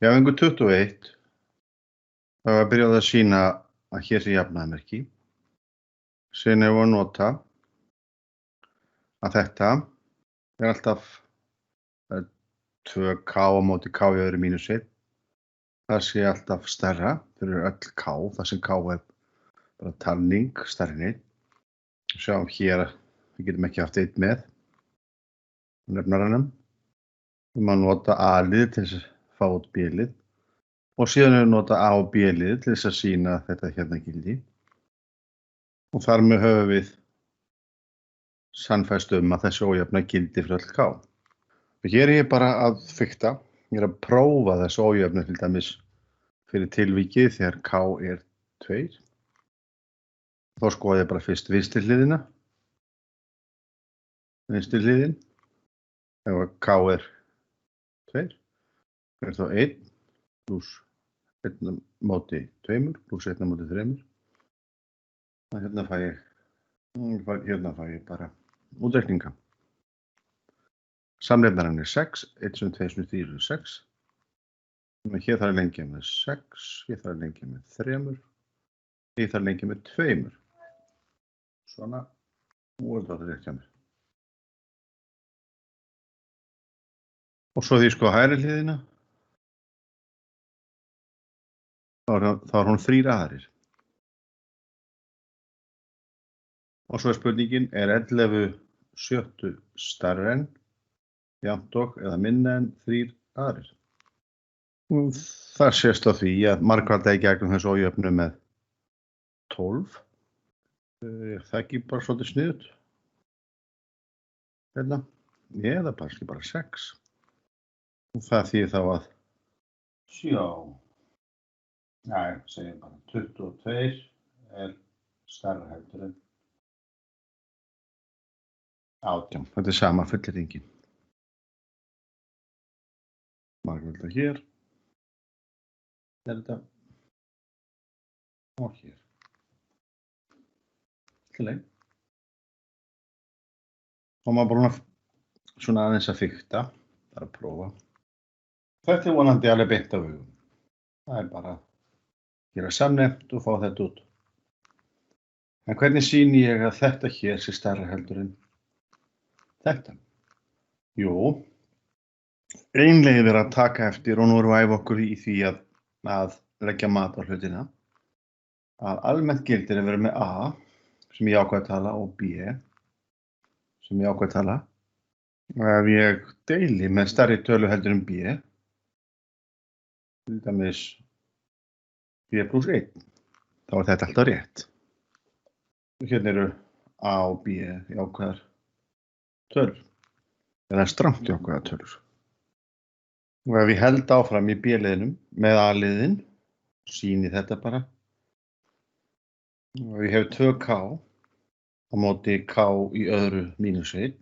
Í æfingu 21 þá var byrjað að sýna að hér sé jafnaðarmerki. Síðan erum við að nota að þetta er alltaf 2k á móti k í öðru mínus 1. Það sé alltaf stærra fyrir öll k, þar sem k er bara talning stærri en 1. Sjáum hér að við getum ekki haft 1 með nefnaranum. Við erum að nota a-lið til þess að fá út b-lið og síðan erum við að nota a og b-lið til þess að sýna þetta hérna gildi. Og þar með höfum við sannfæst að þessi ójöfna gildi fyrir öll k. Og hér er ég bara að fikta. Ég er að prófa þessi ójöfnu til dæmis fyrir tilvikið þegar k er 2. Þá skoða ég bara fyrst vinstri hliðina. Vinstri hliðin. Ef k er 2. Er þá 1 pluss 1 móti 2 pluss 1 móti 3. Og hérna fæ ég bara útreikninga. Samnefnarinn er 6, 1 sem 2 sem 3 er 6. Hér þarf að lengja með 6, hér þarf að lengja með 3, hér þarf að lengja með 2. Svona, nú er þetta rétt hjá mér. Og svo því sko hægri hliðina, þá er hún 3 aðrir. Og svo er spurningin, er 11/7 stærri en, jafnt og eða minna en 3 aðrir? Og það sést á því að margfalda í gegnum þessu ójöfnu með 12. Það ekki bara svolítið sniðugt. Hérna, eða bara 6. Og það þýðir þá að segjum bara 22 er stærra heldur en 18. Þetta er sama fullyrðingin. Margfalda hér. Þetta og hér. Til leið. Og maður búin að svona aðeins að fikta, það er að prófa. Þetta er vonandi alveg beint af hugum. Það er bara að gera samnefnt og fá þetta út. En hvernig sýni ég að þetta hér sé stærra heldur en þetta? Jú, ein leið er að taka eftir, og nú erum við að æfa okkur í því að leggja mat á hlutina, að almennt gildir að vera með a sem er jákvæð tala og b sem er jákvæð tala. Og ef ég deili með stærri tölu heldur en b, til dæmis b pluss 1, þá er þetta alltaf rétt. Og hérna eru a og b jákvæðar tölur, eða strangt jákvæðar tölur. Og ef ég held áfram í b-liðinum með a-liðin, sýni þetta bara. Og ég hef 2k á móti k í öðru mínus 1.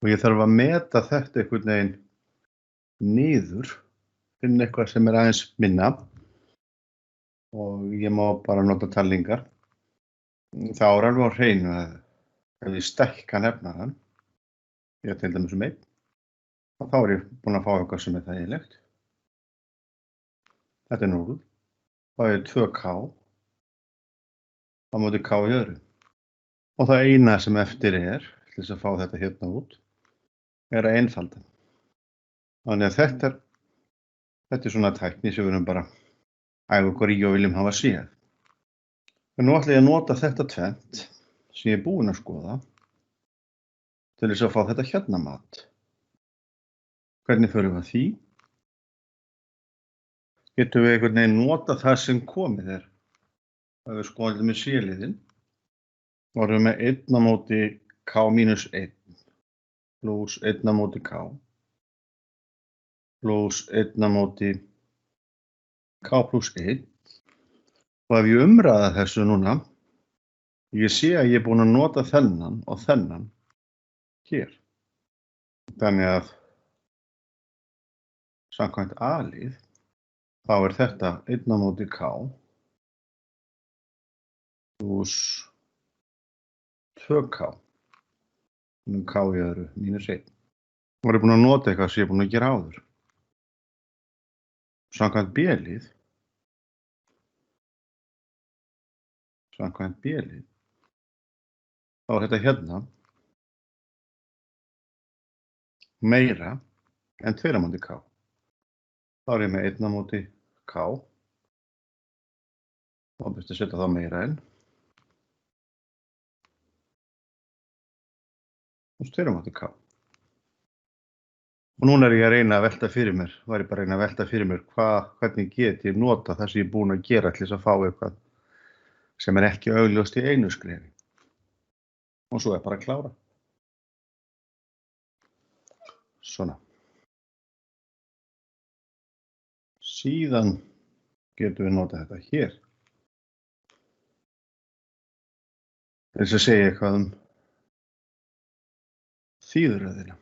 Og ég þarf að meta þetta einhvern veginn niður, finna eitthvað sem er aðeins minna. Og ég má bara nota talningar. Þá er alveg á hreinu að ef ég stækka nefnarann, ég til dæmis 1, þá er ég búinn að fá eitthvað sem er þægilegt. Þetta er 0. Þá er 2k á móti k í öðru. Og það eina sem eftir er, til þess að fá þetta hérna út, er að einfalda. Þannig að þetta er svona tækni sem við erum bara að æfa okkur í og viljum hafa séð. En nú ætla ég að nota þetta tvennt sem ég er búinn að skoða til þess að fá þetta hérna mat. Hvernig förum við að því? Getum við einhvern veginn nota það sem komið er. Ef við skoðum með c-liðinn, þá erum við með 1 á móti k mínus 1 pluss 1 á móti k pluss 1 á móti k pluss 1. Og ef ég umræða þessu núna, ég sé að ég er búinn að nota þennan og þennan hér. Þannig að samkvæmt a-lið, þá er þetta 1 á móti k pluss 2k k í öðru mínus 1. Og ég er búinn að nota eitthvað sem ég er búinn að gera áður. Samkvæmt B-lið. Samkvæmt B-lið. Þá er þetta hérna meira en 2 á móti K. Þá er ég með 1 á móti K. Þá byrstu að setja það meira en. Og 2 á móti K. Og núna er ég að reyna að velta fyrir mér, hvernig get ég nota það sem ég er búinn að gera til þess að fá eitthvað sem er ekki augljóst í einu skrefi. Og svo er bara að klára. Svona. Síðan getum við notað þetta hér. Þess að segja eitthvað þýðuröðina.